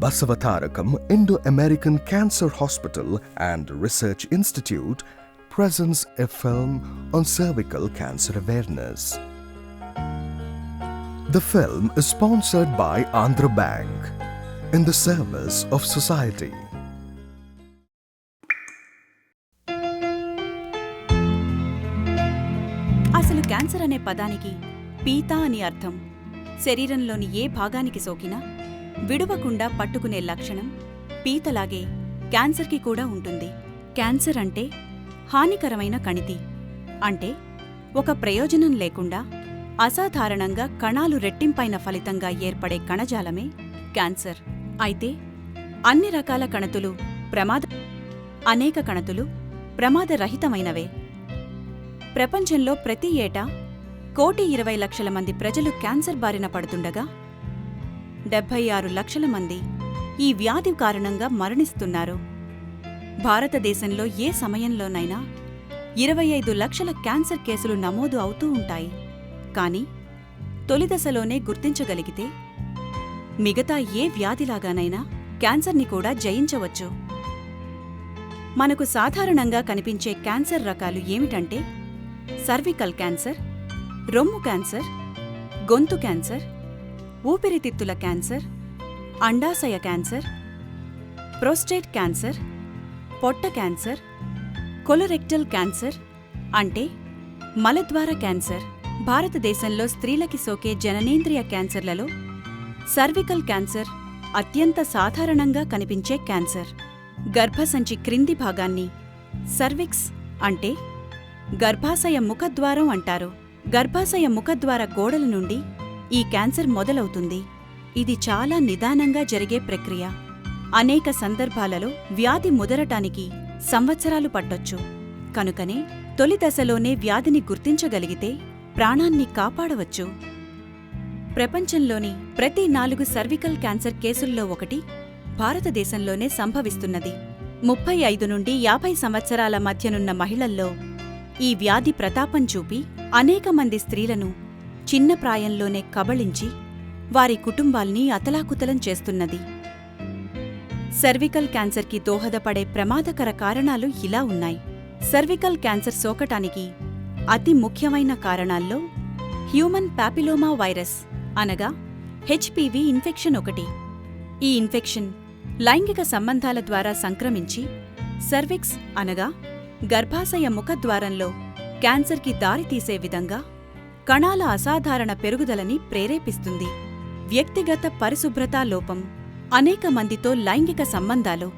Basavatarakam Indo-American Cancer Hospital and Research Institute presents a film on cervical cancer awareness. The film is sponsored by Andhra Bank in the service of society. అసలు cancer అనే పదానికి పీత అని అర్థం. శరీరంలోని ఏ భాగానికి సోకినా విడువకుండా పట్టుకునే లక్షణం పీతలాగే క్యాన్సర్కి కూడా ఉంటుంది. క్యాన్సర్ అంటే హానికరమైన కణితి. అంటే ఒక ప్రయోజనం లేకుండా అసాధారణంగా కణాలు రెట్టింపైన ఫలితంగా ఏర్పడే కణజాలమే క్యాన్సర్. అయితే అన్ని రకాల కణతులు అనేక కణతులు ప్రమాదరహితమైనవే. ప్రపంచంలో ప్రతి ఏటా 1,20,00,000 మంది ప్రజలు క్యాన్సర్ బారిన పడుతుండగా 76 లక్షల మంది ఈ వ్యాధి కారణంగా మరణిస్తున్నారు. భారతదేశంలో ఏ సమయంలోనైనా 25 లక్షల క్యాన్సర్ కేసులు నమోదు అవుతూ ఉంటాయి. కానీ తొలిదశలోనే గుర్తించగలిగితే మిగతా ఏ వ్యాధిలాగానైనా క్యాన్సర్ని కూడా జయించవచ్చు. మనకు సాధారణంగా కనిపించే క్యాన్సర్ రకాలు ఏమిటంటే సర్వికల్ క్యాన్సర్, రొమ్ము క్యాన్సర్, గొంతు క్యాన్సర్, ఊపిరితిత్తుల క్యాన్సర్, అండాశయ క్యాన్సర్, ప్రోస్టేట్ క్యాన్సర్, పొట్ట క్యాన్సర్, కొలరెక్టల్ క్యాన్సర్ అంటే మలద్వార క్యాన్సర్. భారతదేశంలో స్త్రీలకి సోకే జననేంద్రియ క్యాన్సర్లలో సర్వికల్ క్యాన్సర్ అత్యంత సాధారణంగా కనిపించే క్యాన్సర్. గర్భసంచి క్రింది భాగాన్ని సర్విక్స్ అంటే గర్భాశయ ముఖద్వారం అంటారు. గర్భాశయ ముఖద్వార గోడల నుండి ఈ క్యాన్సర్ మొదలవుతుంది. ఇది చాలా నిదానంగా జరిగే ప్రక్రియ. అనేక సందర్భాలలో వ్యాధి ముదరటానికి సంవత్సరాలు పట్టొచ్చు. కనుకనే తొలి దశలోనే వ్యాధిని గుర్తించగలిగితే ప్రాణాన్ని కాపాడవచ్చు. ప్రపంచంలోని ప్రతి 4 సర్వికల్ క్యాన్సర్ కేసుల్లో ఒకటి భారతదేశంలోనే సంభవిస్తున్నది. 35 నుండి 50 సంవత్సరాల మధ్యనున్న మహిళల్లో ఈ వ్యాధి ప్రతాపం చూపి అనేక మంది స్త్రీలను చిన్న ప్రాయంలోనే కబళించి వారి కుటుంబాల్ని అతలాకుతలం చేస్తున్నది. సర్వికల్ క్యాన్సర్కి దోహదపడే ప్రమాదకర కారణాలు ఇలా ఉన్నాయి. సర్వికల్ క్యాన్సర్ సోకటానికి అతి ముఖ్యమైన కారణాల్లో హ్యూమన్ పాపిలోమా వైరస్ అనగా హెచ్పివి ఇన్ఫెక్షన్ ఒకటి. ఈ ఇన్ఫెక్షన్ లైంగిక సంబంధాల ద్వారా సంక్రమించి సర్విక్స్ అనగా గర్భాశయ ముఖద్వారంలో క్యాన్సర్కి దారితీసే విధంగా కణాల అసాధారణ పెరుగుదలని ప్రేరేపిస్తుంది. వ్యక్తిగత పరిశుభ్రతా లోపం, అనేక మందితో లైంగిక సంబంధాలు,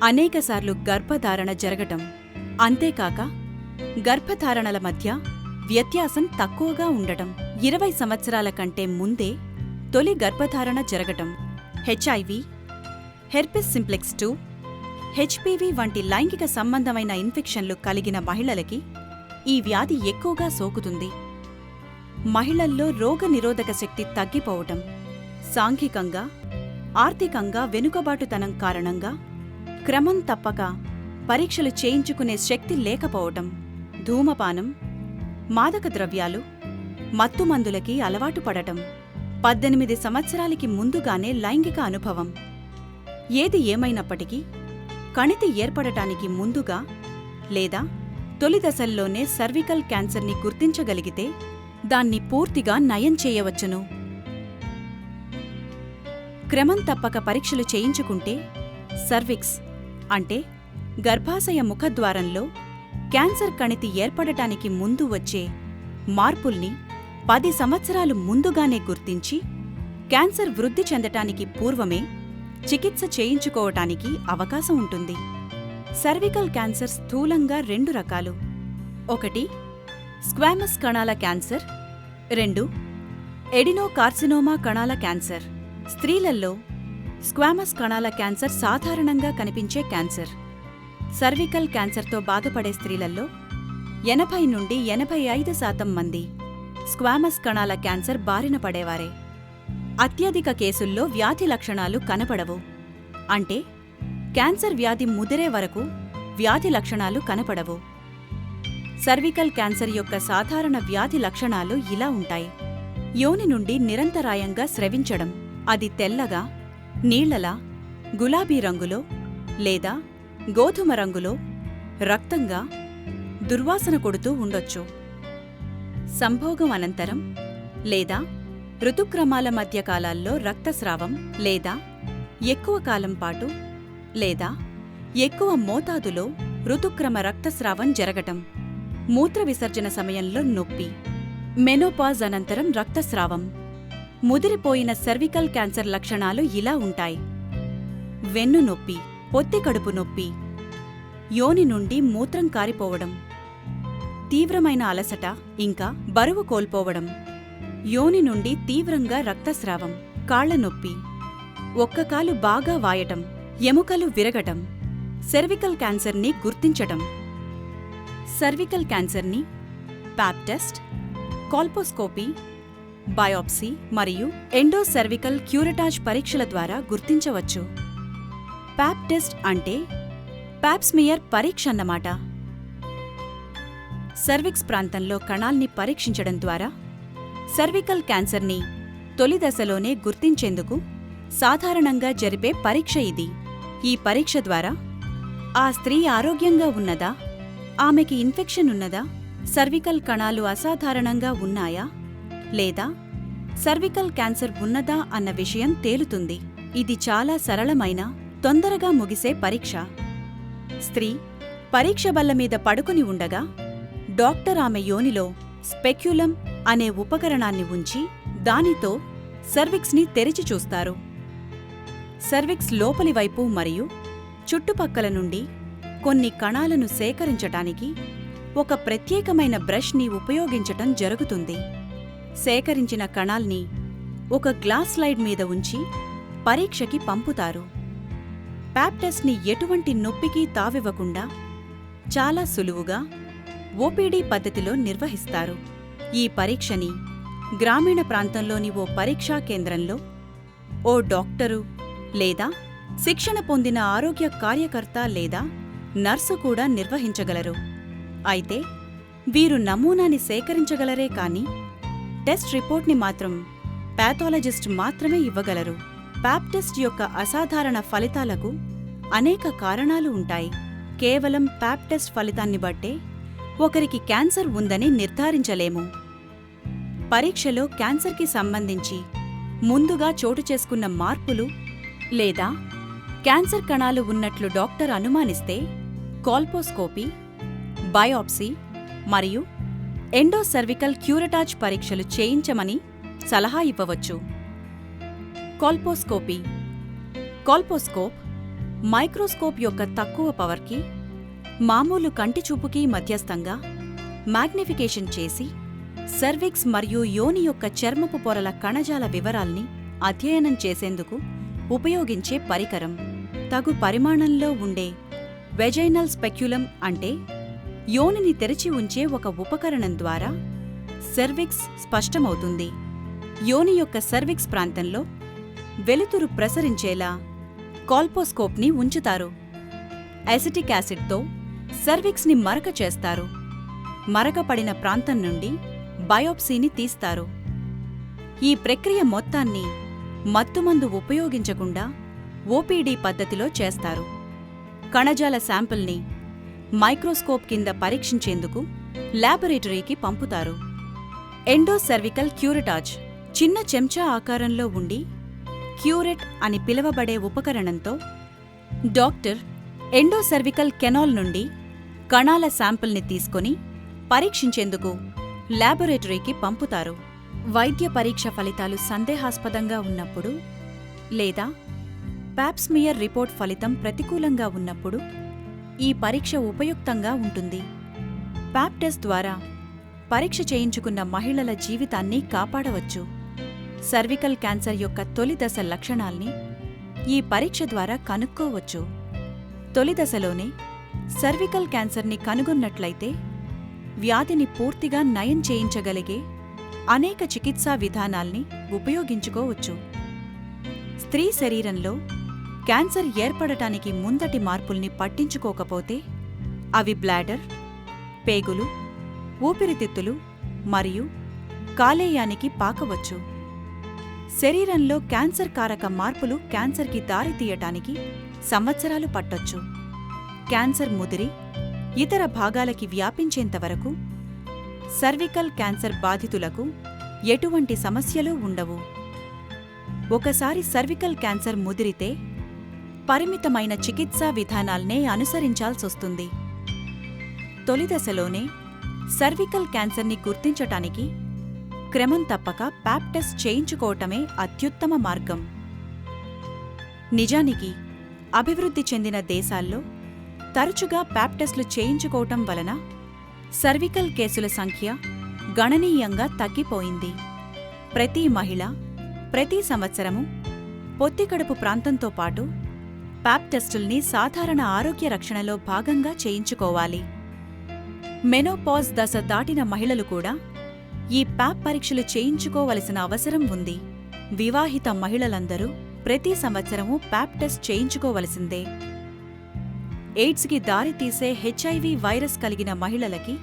అనేకసార్లు గర్భధారణ జరగటం, అంతేకాక గర్భధారణల మధ్య వ్యత్యాసం తక్కువగా ఉండటం, 20 సంవత్సరాల కంటే ముందే తొలి గర్భధారణ జరగటం, హెచ్ఐవి, హెర్పిస్ సింప్లెక్స్ 2, హెచ్పివి వంటి లైంగిక సంబంధమైన ఇన్ఫెక్షన్లు కలిగిన మహిళలకి ఈ వ్యాధి ఎక్కువగా సోకుతుంది. మహిళల్లో రోగనిరోధక శక్తి తగ్గిపోవటం, సాంఘికంగా, ఆర్థికంగా వెనుకబాటుతనం కారణంగా క్రమం తప్పక పరీక్షలు చేయించుకునే శక్తి లేకపోవటం, ధూమపానం, మాదక ద్రవ్యాలు, మత్తుమందులకి అలవాటు పడటం, 18 సంవత్సరాలకి ముందుగానే లైంగిక అనుభవం. ఏది ఏమైనప్పటికీ కణితి ఏర్పడటానికి ముందుగా లేదా తొలి దశల్లోనే సర్వికల్ క్యాన్సర్ని గుర్తించగలిగితే దాన్ని పూర్తిగా నయం చేయవచ్చును. క్రమం తప్పక పరీక్షలు చేయించుకుంటే సర్విక్స్ అంటే గర్భాశయ ముఖద్వారంలో క్యాన్సర్ కణితి ఏర్పడటానికి ముందు వచ్చే మార్పుల్ని 10 సంవత్సరాలు ముందుగానే గుర్తించి క్యాన్సర్ వృద్ధి చెందటానికి పూర్వమే చికిత్స చేయించుకోవటానికి అవకాశం ఉంటుంది. సర్వికల్ క్యాన్సర్ స్థూలంగా 2 రకాలు. 1 స్క్వామస్ కణాల క్యాన్సర్, 2 ఎడినోకార్సినోమా కణాల క్యాన్సర్. స్త్రీలల్లో స్క్వామస్ కణాల క్యాన్సర్ సాధారణంగా కనిపించే క్యాన్సర్. సర్వికల్ క్యాన్సర్తో బాధపడే స్త్రీలల్లో 80 నుండి 85% మంది స్క్వామస్ కణాల క్యాన్సర్ బారిన పడేవారే. అత్యధిక కేసుల్లో వ్యాధి లక్షణాలు కనపడవు. అంటే క్యాన్సర్ వ్యాధి ముదిరే వరకు వ్యాధి లక్షణాలు కనపడవు. సర్వికల్ క్యాన్సర్ యొక్క సాధారణ వ్యాధి లక్షణాలు ఇలా ఉంటాయి. యోని నుండి నిరంతరాయంగా స్రవించడం, అది తెల్లగా, నీళ్లలా గులాబీ రంగులో లేదా గోధుమ రంగులో రక్తంగా దుర్వాసన కొడుతూ ఉండొచ్చు. సంభోగం అనంతరం లేదా ఋతుక్రమాల మధ్య కాలాల్లో రక్తస్రావం లేదా ఎక్కువ కాలం పాటు లేదా ఎక్కువ మోతాదులో ఋతుక్రమ రక్తస్రావం జరగటం. మూత్ర విసర్జన సమయంలో నొప్పి. మెనోపాజ్ అనంతరం రక్తస్రావం. ముదిరిపోయిన సర్వికల్ క్యాన్సర్ లక్షణాలు ఇలా ఉంటాయి: వెన్ను నొప్పి, పొత్తి కడుపు నొప్పి, యోని నుండి మూత్రం కారిపోవడం, తీవ్రమైన అలసట ఇంకా బరువు కోల్పోవడం, యోని నుండి తీవ్రంగా రక్తస్రావం, కాళ్ల నొప్పి, ఒక్క కాలు బాగా వాయటం, ఎముకలు విరగటం. సర్వికల్ క్యాన్సర్ని గుర్తించటం. సర్వికల్ క్యాన్సర్ని పాప్ టెస్ట్, కోల్పోస్కోపీ, బయాప్సీ మరియు ఎండోసర్వికల్ క్యూరటాజ్ పరీక్షల ద్వారా గుర్తించవచ్చు. పాప్ టెస్ట్ అంటే పాప్స్మియర్ పరీక్ష అన్నమాట. సర్విక్స్ ప్రాంతంలో కణాల్ని పరీక్షించడం ద్వారా సర్వికల్ క్యాన్సర్ని తొలి దశలోనే గుర్తించేందుకు సాధారణంగా జరిపే పరీక్ష ఇది. ఈ పరీక్ష ద్వారా ఆ స్త్రీ ఆరోగ్యంగా ఉన్నదా, ఆమెకి ఇన్ఫెక్షన్ ఉన్నదా, సర్వికల్ కణాలు అసాధారణంగా ఉన్నాయా లేదా సర్వికల్ క్యాన్సర్ ఉన్నదా అన్న విషయం తేలుతుంది. ఇది చాలా సరళమైన, తొందరగా ముగిసే పరీక్ష. స్త్రీ పరీక్ష బల్ల మీద పడుకుని ఉండగా డాక్టర్ ఆమె యోనిలో స్పెక్యులం అనే ఉపకరణాన్ని ఉంచి దానితో సర్విక్స్ని తెరిచి చూస్తారు. సర్విక్స్ లోపలి వైపు మరియు చుట్టుపక్కల నుండి కొన్ని కణాలను సేకరించటానికి ఒక ప్రత్యేకమైన బ్రష్ని ఉపయోగించటం జరుగుతుంది. సేకరించిన కణాల్ని ఒక గ్లాస్ స్లైడ్ మీద ఉంచి పరీక్షకి పంపుతారు. పాప్ టెస్ట్ని ఎటువంటి నొప్పికి తావివ్వకుండా చాలా సులువుగా ఓపీడీ పద్ధతిలో నిర్వహిస్తారు. ఈ పరీక్షని గ్రామీణ ప్రాంతంలోని ఓ పరీక్షా కేంద్రంలో ఓ డాక్టరు లేదా శిక్షణ పొందిన ఆరోగ్య కార్యకర్త లేదా నర్సు కూడా నిర్వహించగలరు. అయితే వీరు నమూనాని సేకరించగలరే కానీ టెస్ట్ రిపోర్ట్ని మాత్రం పాథాలజిస్ట్ మాత్రమే ఇవ్వగలరు. పాప్ టెస్ట్ యొక్క అసాధారణ ఫలితాలకు అనేక కారణాలు ఉంటాయి. కేవలం పాప్ టెస్ట్ ఫలితాన్ని బట్టే ఒకరికి క్యాన్సర్ ఉందని నిర్ధారించలేము. పరీక్షలో క్యాన్సర్కి సంబంధించి ముందుగా చోటు చేసుకున్న మార్పులు లేదా క్యాన్సర్ కణాలు ఉన్నట్లు డాక్టర్ అనుమానిస్తే కోల్పోస్కోపీ, బయాప్సీ మరియు ఎండోసర్వికల్ క్యూరటాజ్ పరీక్షలు చేయించమని సలహా ఇవ్వవచ్చు. కోల్పోస్కోపీ. కోల్పోస్కోప్ మైక్రోస్కోప్ యొక్క తక్కువ పవర్కి మామూలు కంటిచూపుకి మధ్యస్థంగా మ్యాగ్నిఫికేషన్ చేసి సర్విక్స్ మరియు యోని యొక్క చర్మపు పొరల కణజాల వివరాల్ని అధ్యయనం చేసేందుకు ఉపయోగించే పరికరం. తగు పరిమాణంలో ఉండే వెజైనల్ స్పెక్యులం అంటే యోనిని తెరిచి ఉంచే ఒక ఉపకరణం ద్వారా సర్విక్స్ స్పష్టమవుతుంది. యోని యొక్క సర్విక్స్ ప్రాంతంలో వెలుతురు ప్రసరించేలా కోల్పోస్కోప్ని ఉంచుతారు. అసిటిక్ యాసిడ్తో సర్విక్స్ని మరక చేస్తారు. మరకపడిన ప్రాంతం నుండి బయాప్సీని తీస్తారు. ఈ ప్రక్రియ మొత్తాన్ని మత్తుమందు ఉపయోగించకుండా ఓపీడీ పద్ధతిలో చేస్తారు. కణజాల శాంపిల్ని మైక్రోస్కోప్ కింద పరీక్షించేందుకు ల్యాబొరేటరీకి పంపుతారు. ఎండోసర్వికల్ క్యూరటాజ్ చిన్న చెంచా ఆకారంలో ఉండి క్యూరెట్ అని పిలువబడే ఉపకరణంతో డాక్టర్ ఎండోసర్వికల్ కెనాల్ నుండి కణాల శాంపిల్ని తీసుకొని పరీక్షించేందుకు ల్యాబొరేటరీకి పంపుతారు. వైద్య పరీక్ష ఫలితాలు సందేహాస్పదంగా ఉన్నప్పుడు లేదా పాప్స్మియర్ రిపోర్ట్ ఫలితం ప్రతికూలంగా ఉన్నప్పుడు ఈ పరీక్ష ఉపయుక్తంగా ఉంటుంది. పాప్ టెస్ట్ ద్వారా పరీక్ష చేయించుకున్న మహిళల జీవితాన్ని కాపాడవచ్చు. సర్వికల్ క్యాన్సర్ యొక్క తొలి దశ లక్షణాల్ని ఈ పరీక్ష ద్వారా కనుక్కోవచ్చు. తొలి దశలోనే సర్వికల్ క్యాన్సర్ని కనుగొన్నట్లయితే వ్యాధిని పూర్తిగా నయం చేయించగలిగే అనేక చికిత్సా విధానాల్ని ఉపయోగించుకోవచ్చు. స్త్రీ శరీరంలో క్యాన్సర్ ఏర్పడటానికి ముందటి మార్పుల్ని పట్టించుకోకపోతే అవి బ్లాడర్, పేగులు, ఊపిరితిత్తులు మరియు కాలేయానికి పాకవచ్చు. శరీరంలో క్యాన్సర్ కారక మార్పులు క్యాన్సర్కి దారితీయటానికి సంవత్సరాలు పట్టొచ్చు. క్యాన్సర్ ముదిరి ఇతర భాగాలకి వ్యాపించేంతవరకు సర్వికల్ క్యాన్సర్ బాధితులకు ఎటువంటి సమస్యలు ఉండవు. ఒకసారి సర్వికల్ క్యాన్సర్ ముదిరితే పరిమితమైన చికిత్సా విధానాల్నే అనుసరించాల్సొస్తుంది. తొలి దశలోనే సర్వికల్ క్యాన్సర్ని గుర్తించటానికి క్రమం తప్పక ప్యాప్ టెస్ట్ చేయించుకోవటమే అత్యుత్తమ మార్గం. నిజానికి అభివృద్ధి చెందిన దేశాల్లో తరచుగా ప్యాప్ టెస్టులు చేయించుకోవటం వలన సర్వికల్ కేసుల సంఖ్య గణనీయంగా తగ్గిపోయింది. ప్రతి మహిళ ప్రతి సంవత్సరము పొత్తికడుపు ప్రాంతంతో పాటు ప్యాప్ టెస్టుల్ని సాధారణ ఆరోగ్య రక్షణలో భాగంగా చేయించుకోవాలి. మెనోపాజ్ దశ దాటిన మహిళలు కూడా ఈ ప్యాప్ పరీక్షలు చేయించుకోవలసిన అవసరం ఉంది. వివాహిత మహిళలందరూ ప్రతి సంవత్సరము ప్యాప్ టెస్ట్ చేయించుకోవలసిందే. ఎయిడ్స్కి దారితీసే హెచ్ఐవి వైరస్ కలిగిన మహిళలకి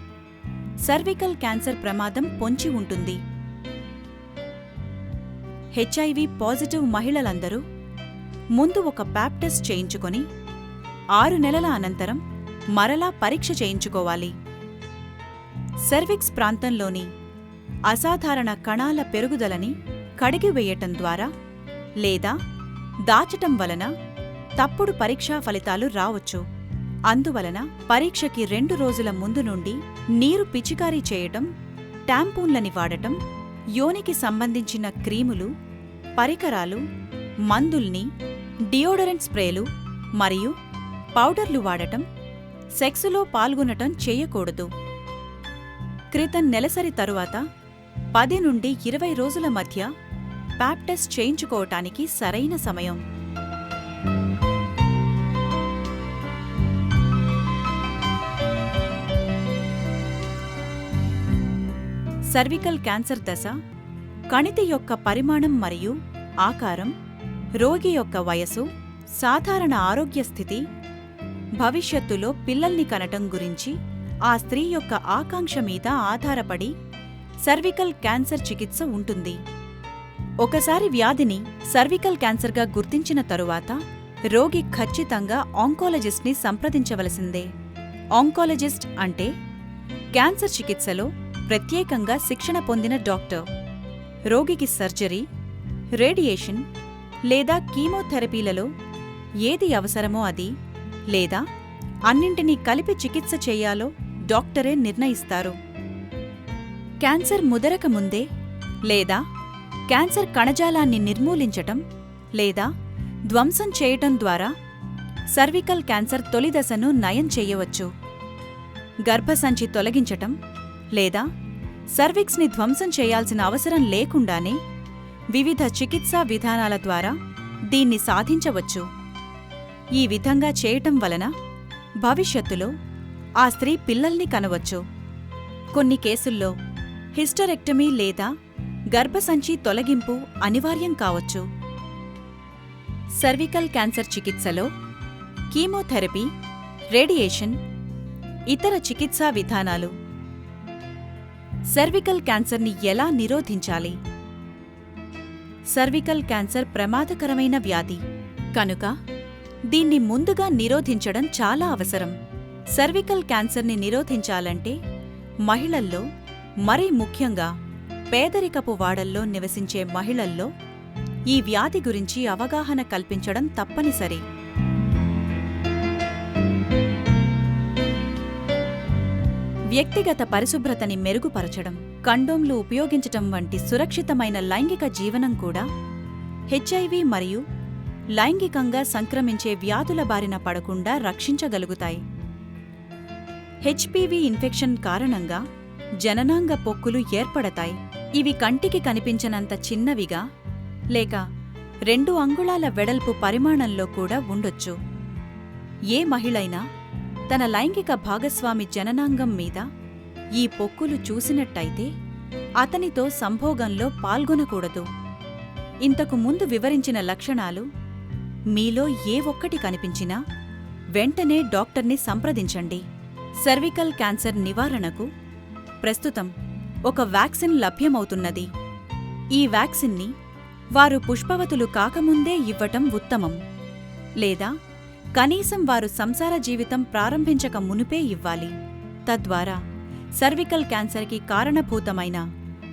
సర్వికల్ క్యాన్సర్ ప్రమాదం పొంచి ఉంటుంది. హెచ్ఐవి పాజిటివ్ మహిళలందరూ ముందు ఒక ప్యాప్ టెస్ట్ చేయించుకొని 6 నెలల అనంతరం మరలా పరీక్ష చేయించుకోవాలి. సెర్విక్స్ ప్రాంతంలోని అసాధారణ కణాల పెరుగుదలని కడిగివేయటం ద్వారా లేదా దాచటం వలన తప్పుడు పరీక్షా ఫలితాలు రావచ్చు. అందువలన పరీక్షకి 2 రోజుల ముందు నుండి నీరు పిచికారీ చేయటం, టాంపూన్లని వాడటం, యోనికి సంబంధించిన క్రీములు, పరికరాలు, మందుల్ని, డియోడరెంట్ స్ప్రేలు మరియు పౌడర్లు వాడటం, సెక్సులో పాల్గొనటం చేయకూడదు. క్రితం నెలసరి తరువాత 10 నుండి 20 రోజుల మధ్య ప్యాప్ టెస్ట్ చేయించుకోవటానికి సరైన సమయం. సర్వికల్ క్యాన్సర్ దశ కణితి యొక్క పరిమాణం మరియు ఆకారం, రోగి యొక్క వయసు, సాధారణ ఆరోగ్య స్థితి, భవిష్యత్తులో పిల్లల్ని కనటం గురించి ఆ స్త్రీ యొక్క ఆకాంక్ష మీద ఆధారపడి సర్వికల్ క్యాన్సర్ చికిత్స ఉంటుంది. ఒకసారి వ్యాధిని సర్వికల్ క్యాన్సర్గా గుర్తించిన తరువాత రోగి ఖచ్చితంగా ఆంకాలజిస్ట్ని సంప్రదించవలసిందే. ఆంకాలజిస్ట్ అంటే క్యాన్సర్ చికిత్సలో ప్రత్యేకంగా శిక్షణ పొందిన డాక్టర్. రోగికి సర్జరీ, రేడియేషన్ లేదా కీమోథెరపీలలో ఏది అవసరమో అది, లేదా అన్నింటినీ కలిపి చికిత్స చేయాలో డాక్టరే నిర్ణయిస్తారు. క్యాన్సర్ ముదరక ముందే లేదా క్యాన్సర్ కణజాలాన్ని నిర్మూలించటం లేదా ధ్వంసం చేయటం ద్వారా సర్వికల్ క్యాన్సర్ తొలి దశను నయం చేయవచ్చు. గర్భసంచి తొలగించటం లేదా సర్విక్స్ని ధ్వంసం చేయాల్సిన అవసరం లేకుండానే వివిధ చికిత్సా విధానాల ద్వారా దీన్ని సాధించవచ్చు. ఈ విధంగా చేయటం వలన భవిష్యత్తులో ఆ స్త్రీ పిల్లల్ని కనవచ్చు. కొన్ని కేసుల్లో హిస్టరెక్టమీ లేదా గర్భసంచి తొలగింపు అనివార్యం కావచ్చు. సర్వికల్ క్యాన్సర్ చికిత్సలో కీమోథెరపీ, రేడియేషన్, ఇతర చికిత్సా విధానాలు. సర్వికల్ క్యాన్సర్ని ఎలా నిరోధించాలి? సర్వికల్ క్యాన్సర్ ప్రమాదకరమైన వ్యాధి కనుక దీన్ని ముందుగా నిరోధించడం చాలా అవసరం. సర్వికల్ క్యాన్సర్ని నిరోధించాలంటే మహిళల్లో, మరీ ముఖ్యంగా పేదరికపు వాడల్లో నివసించే మహిళల్లో ఈ వ్యాధి గురించి అవగాహన కల్పించడం తప్పనిసరి. వ్యక్తిగత పరిశుభ్రతని మెరుగుపరచడం, కండోమ్లు ఉపయోగించటం వంటి సురక్షితమైన లైంగిక జీవనం కూడా హెచ్ఐవి మరియు లైంగికంగా సంక్రమించే వ్యాధుల బారిన పడకుండా రక్షించగలుగుతాయి. హెచ్పివి ఇన్ఫెక్షన్ కారణంగా జననాంగ పొక్కులు ఏర్పడతాయి. ఇవి కంటికి కనిపించనంత చిన్నవిగా లేక 2 అంగుళాల వెడల్పు పరిమాణంలో కూడా ఉండొచ్చు. ఏ మహిళైనా తన లైంగిక భాగస్వామి జననాంగం మీద ఈ పొక్కులు చూసినట్టయితే అతనితో సంభోగంలో పాల్గొనకూడదు. ఇంతకు ముందు వివరించిన లక్షణాలు మీలో ఏ ఒక్కటి కనిపించినా వెంటనే డాక్టర్ని సంప్రదించండి. సర్వికల్ క్యాన్సర్ నివారణకు ప్రస్తుతం ఒక వ్యాక్సిన్ లభ్యమవుతున్నది. ఈ వ్యాక్సిన్ని వారు పుష్పవతులు కాకముందే ఇవ్వటం ఉత్తమం. లేదా కనీసం వారు సంసార జీవితం ప్రారంభించక మునుపే ఇవ్వాలి. తద్వారా సర్వికల్ క్యాన్సర్కి కారణభూతమైన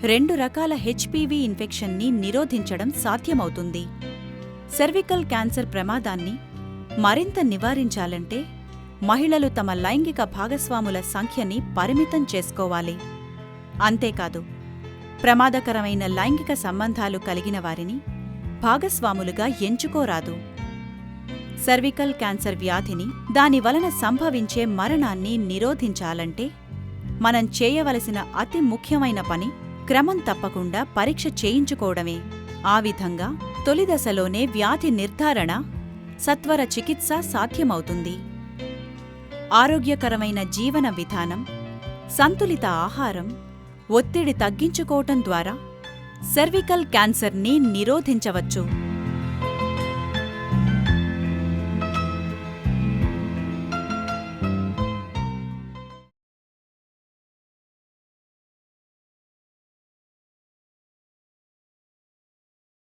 2 రకాల హెచ్పివి ఇన్ఫెక్షన్ని నిరోధించడం సాధ్యమవుతుంది. సర్వికల్ క్యాన్సర్ ప్రమాదాన్ని మరింత నివారించాలంటే మహిళలు తమ లైంగిక భాగస్వాముల సంఖ్యని పరిమితం చేసుకోవాలి. అంతేకాదు, ప్రమాదకరమైన లైంగిక సంబంధాలు కలిగిన వారిని భాగస్వాములుగా ఎంచుకోరాదు. సర్వికల్ క్యాన్సర్ వ్యాధిని, దానివలన సంభవించే మరణాన్ని నిరోధించాలంటే మనం చేయవలసిన అతి ముఖ్యమైన పని క్రమం తప్పకుండా పరీక్ష చేయించుకోవడమే. ఆ విధంగా తొలి దశలోనే వ్యాధి నిర్ధారణ, సత్వర చికిత్స సాధ్యమవుతుంది. ఆరోగ్యకరమైన జీవన విధానం, సంతులిత ఆహారం, ఒత్తిడి తగ్గించుకోవటం ద్వారా సర్వికల్ క్యాన్సర్ని నిరోధించవచ్చు.